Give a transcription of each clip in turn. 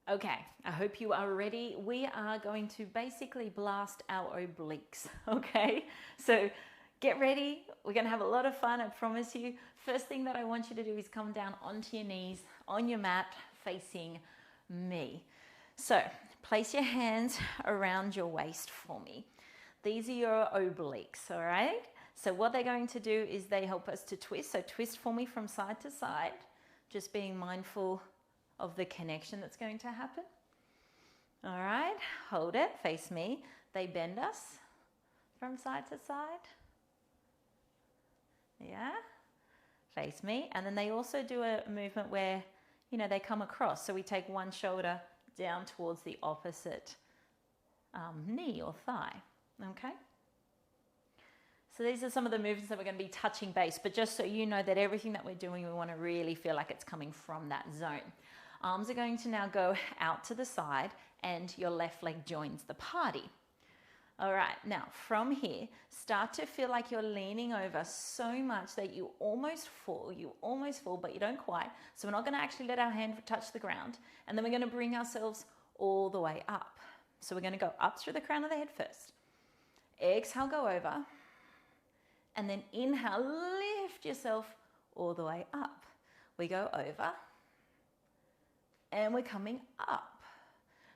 Okay, I hope you are ready. We are going to basically blast our obliques, okay? So get ready. We're gonna have a lot of fun, I promise you. First thing that I want you to do is come down onto your knees on your mat facing me. So place your hands around your waist for me. These are your obliques, all right? So what they're going to do is they help us to twist. So twist for me from side to side, just being mindful of the connection that's going to happen. All right, hold it, face me. They bend us from side to side. Yeah, face me. And then they also do a movement where, you know, they come across. So we take one shoulder down towards the opposite knee or thigh, okay? So these are some of the movements that we're going to be touching base, but just so you know that everything that we're doing, we want to really feel like it's coming from that zone. Arms are going to now go out to the side and your left leg joins the party. All right, now from here, start to feel like you're leaning over so much that you almost fall, but you don't quite. So we're not going to actually let our hand touch the ground, and then we're going to bring ourselves all the way up. So we're going to go up through the crown of the head first. Exhale, go over. And then inhale, lift yourself all the way up. We go over and we're coming up.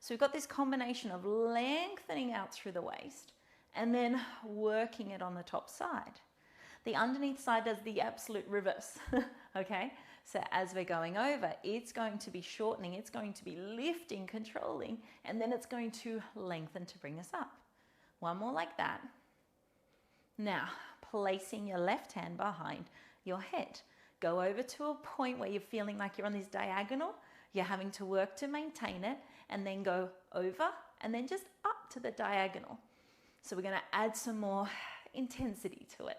So we've got this combination of lengthening out through the waist and then working it on the top side. The underneath side does the absolute reverse, okay? So as we're going over, it's going to be shortening, it's going to be lifting, controlling, and then it's going to lengthen to bring us up. One more like that. Now, placing your left hand behind your head. Go over to a point where you're feeling like you're on this diagonal. You're having to work to maintain it, and then go over and then just up to the diagonal. So we're going to add some more intensity to it.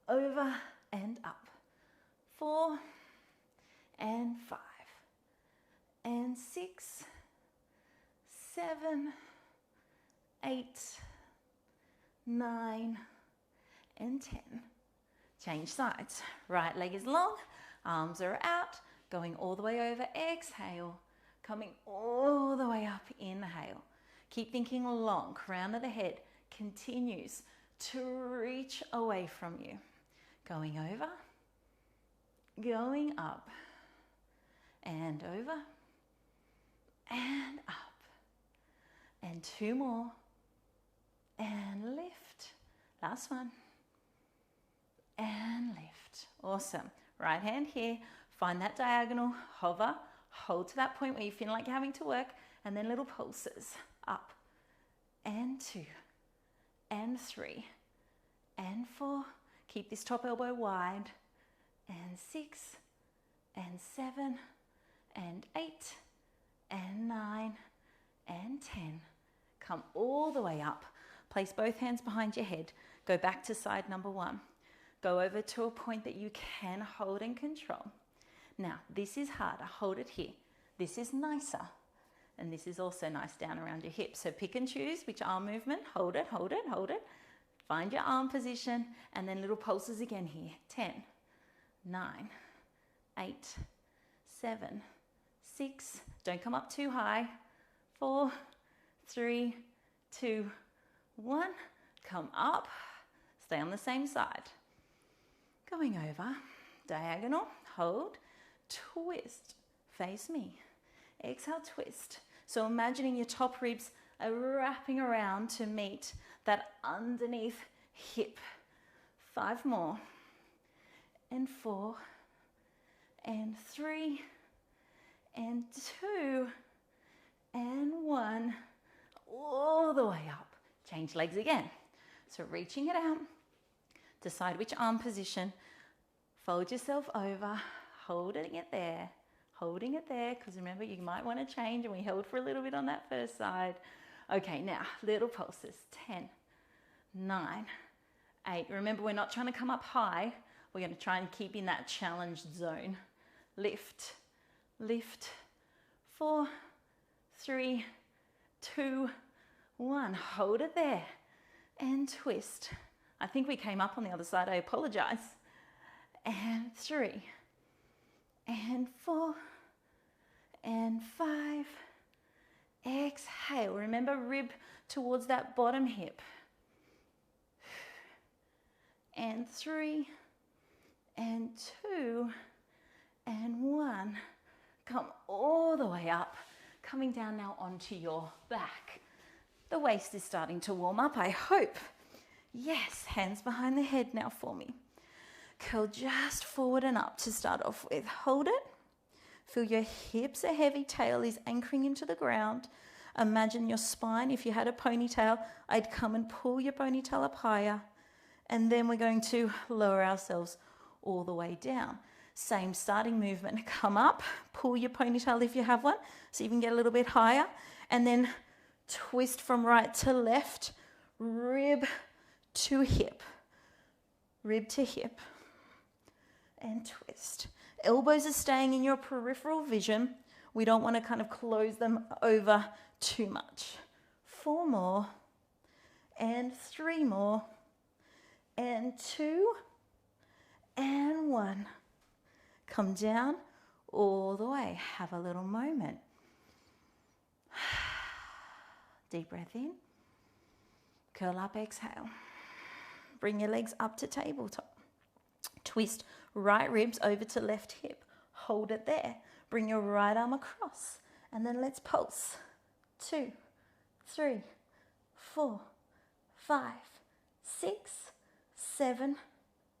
Over and up. 4 and 5 and 6, 7, 8, 9, and 10. Change sides. Right leg is long, arms are out, going all the way over, exhale, coming all the way up, inhale. Keep thinking long, crown of the head continues to reach away from you. Going over, going up, and over, and up, and 2 more, and lift. Last one. And lift. Awesome. Right hand here. Find that diagonal. Hover. Hold to that point where you feel like you're having to work. And then little pulses. Up. And 2. And 3. And 4. Keep this top elbow wide. And 6. And 7. And 8. And 9. And 10. Come all the way up. Place both hands behind your head. Go back to side number 1. Go over to a point that you can hold and control. Now, this is harder. Hold it here. This is nicer. And this is also nice down around your hips. So pick and choose which arm movement. Hold it, hold it, hold it. Find your arm position. And then little pulses again here. 10, 9, 8, 7, 6. Don't come up too high. 4, 3, 2, 1. Come up. Stay on the same side. Going over, diagonal, hold, twist, face me. Exhale, twist. So imagining your top ribs are wrapping around to meet that underneath hip. 5 more, and 4, and 3, and 2, and 1, all the way up. Change legs again. So reaching it out. Decide which arm position. Fold yourself over, holding it there, because remember you might want to change, and we held for a little bit on that first side. Okay, now little pulses. 10, 9, 8. Remember, we're not trying to come up high. We're going to try and keep in that challenged zone. Lift, lift. 4, 3, 2, 1. Hold it there and twist. I think we came up on the other side. I apologize. And 3, and 4, and 5, Exhale, remember rib towards that bottom hip. And 3, and 2, and 1. Come all the way up, coming down now onto your back. The waist is starting to warm up, I hope. Yes, hands behind the head now for me. Curl just forward and up to start off with. Hold it. Feel your hips are heavy, tail is anchoring into the ground. Imagine your spine, if you had a ponytail, I'd come and pull your ponytail up higher. And then we're going to lower ourselves all the way down. Same starting movement. Come up, pull your ponytail if you have one, so you can get a little bit higher. And then twist from right to left, rib to hip. Rib to hip. And twist. Elbows are staying in your peripheral vision. We don't want to kind of close them over too much. 4 more. And 3 more. And 2. And 1. Come down all the way. Have a little moment. Deep breath in. Curl up, exhale. Bring your legs up to tabletop. Twist right ribs over to left hip. Hold it there. Bring your right arm across. And then let's pulse. 2, 3, 4, 5, 6, 7,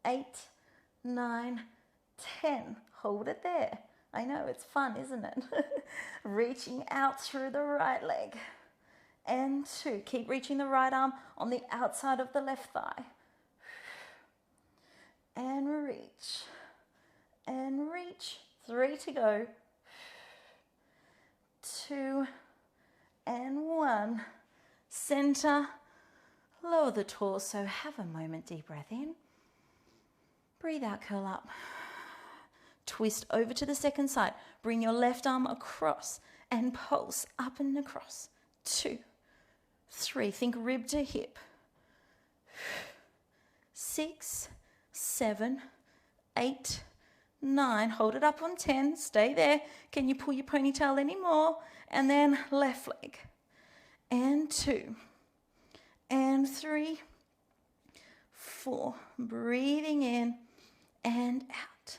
8, 9, 10. Hold it there. I know, it's fun, isn't it? Reaching out through the right leg. And 2. Keep reaching the right arm on the outside of the left thigh. And reach. And reach. 3 to go. 2 and 1. Center. Lower the torso. Have a moment. Deep breath in. Breathe out, curl up. Twist over to the second side. Bring your left arm across and pulse up and across. 2, 3. Think rib to hip. 6, 7, 8, 9. Hold it up on 10. Stay there. Can you pull your ponytail anymore? And then left leg. And 2. And 3, 4. Breathing in and out.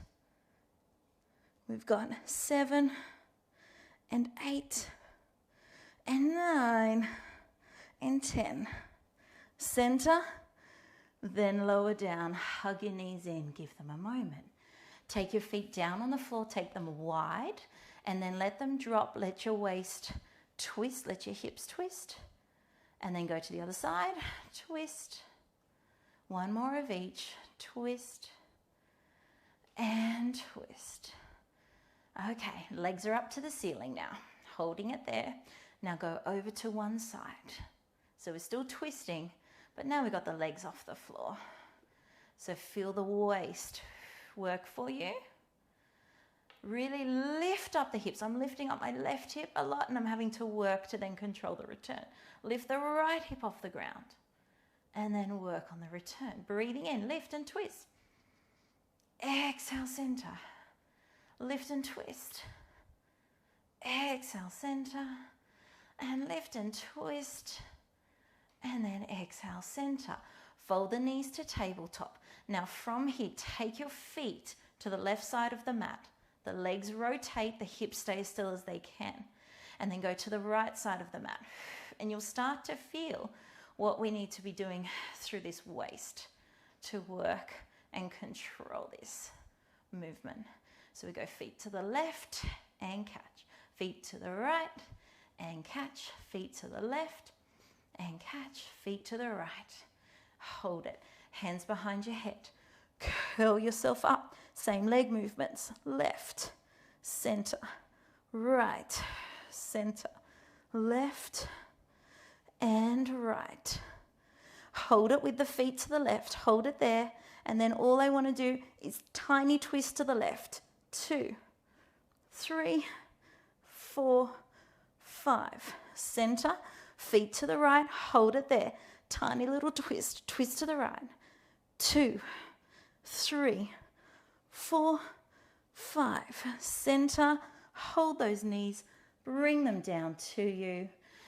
We've got 7 and 8 and 9 and 10. Center, then lower down. Hug your knees in. Give them a moment. Take your feet down on the floor. Take them wide and then let them drop. Let your waist twist. Let your hips twist. And then go to the other side. Twist. 1 more of each. Twist and twist. Okay, legs are up to the ceiling now. Holding it there. Now go over to one side. So we're still twisting, but now we've got the legs off the floor. So feel the waist work for you. Really lift up the hips. I'm lifting up my left hip a lot and I'm having to work to then control the return. Lift the right hip off the ground and then work on the return. Breathing in, lift and twist. Exhale, center. Lift and twist. Exhale, center. And lift and twist. And then exhale, center. Fold the knees to tabletop. Now from here, take your feet to the left side of the mat. The legs rotate, the hips stay as still as they can. And then go to the right side of the mat. And you'll start to feel what we need to be doing through this waist to work and control this movement. So we go feet to the left and catch. Feet to the right and catch. Feet to the left and catch. Feet to the right. Hold it. Hands behind your head. Curl yourself up. Same leg movements. Left, center, right, center, left, and right. Hold it with the feet to the left. Hold it there. And then all I want to do is tiny twist to the left. 2, 3, 4, 5. Center, feet to the right. Hold it there. Tiny little twist. Twist to the right. 2, 3, 4, 5. Center, hold those knees, bring them down to you,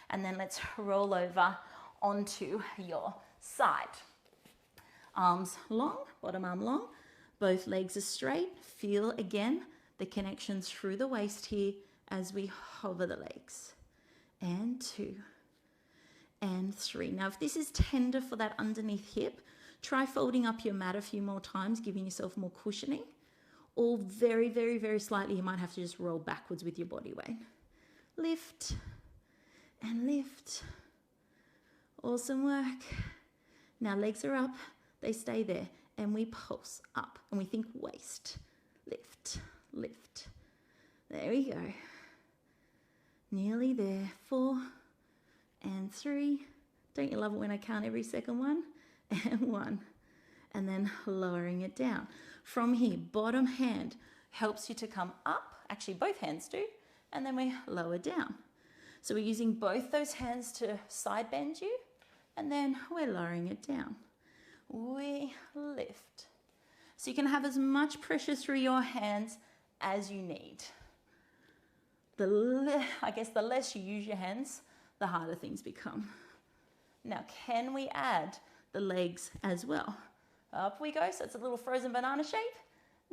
And then let's roll over onto your side. Arms long, bottom arm long, both legs are straight. Feel again the connections through the waist here as we hover the legs. And 2 and 3. Now, if this is tender for that underneath hip, try folding up your mat a few more times, giving yourself more cushioning. Or very, very, very slightly, you might have to just roll backwards with your body weight. Lift and lift. Awesome work. Now legs are up, they stay there, and we pulse up, and we think waist. Lift, lift. There we go. Nearly there. 4 and 3. Don't you love it when I count every second one? And 1. And then lowering it down. From here, bottom hand helps you to come up. Actually, both hands do. And then we lower down. So we're using both those hands to side bend you. And then we're lowering it down. We lift. So you can have as much pressure through your hands as you need. I guess the less you use your hands, the harder things become. Now, can we add the legs as well? Up we go, so it's a little frozen banana shape.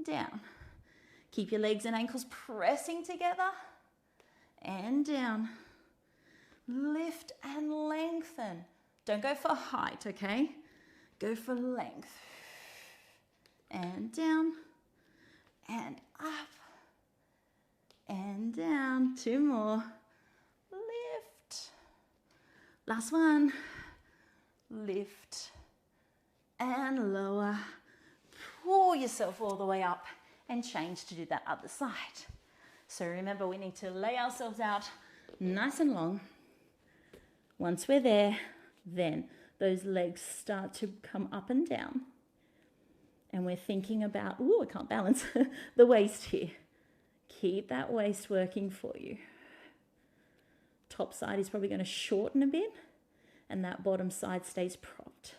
Down. Keep your legs and ankles pressing together. And down. Lift and lengthen. Don't go for height, okay? Go for length. And down. And up. And down. 2 more. Lift. Last one. Lift. And lower. Pull yourself all the way up and change to do that other side. So remember, we need to lay ourselves out nice and long. Once we're there, then those legs start to come up and down. And we're thinking about, ooh, I can't balance, the waist here. Keep that waist working for you. Top side is probably going to shorten a bit, and that bottom side stays propped.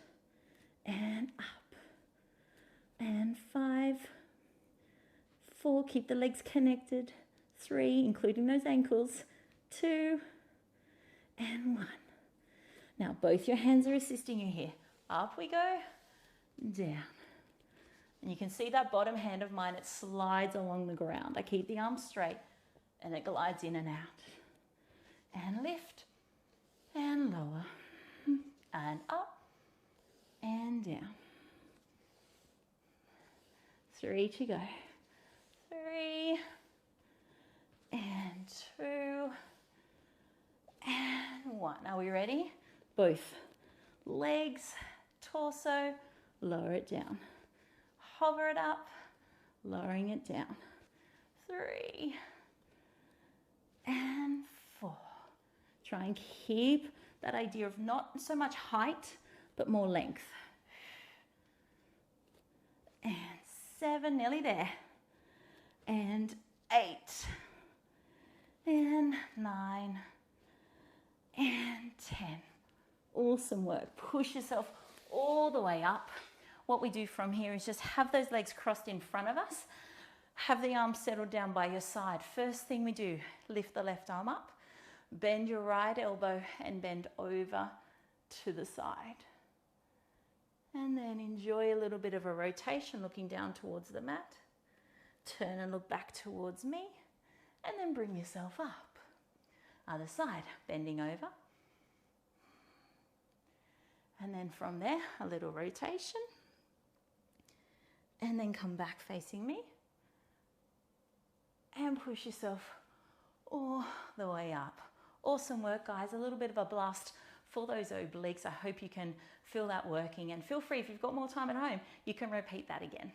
And up. And 5, 4, keep the legs connected. 3, including those ankles. 2, and 1. Now both your hands are assisting you here. Up we go, down. And you can see that bottom hand of mine, it slides along the ground. I keep the arms straight and it glides in and out. And lift and lower and up and down. 3 to go. 3 and 2 and 1. Are we ready? Both legs, torso, lower it down. Hover it up, lowering it down. 3 and 4. Try and keep that idea of not so much height, but more length. And 7, nearly there. And 8. And 9. And 10. Awesome work. Push yourself all the way up. What we do from here is just have those legs crossed in front of us. Have the arms settled down by your side. First thing we do, lift the left arm up, bend your right elbow and bend over to the side. And then enjoy a little bit of a rotation, looking down towards the mat. Turn and look back towards me, and then bring yourself up. Other side, bending over. And then from there, a little rotation. And then come back facing me. And push yourself all the way up. Awesome work, guys. A little bit of a blast for those obliques. I hope you can feel that working. And feel free, if you've got more time at home, you can repeat that again.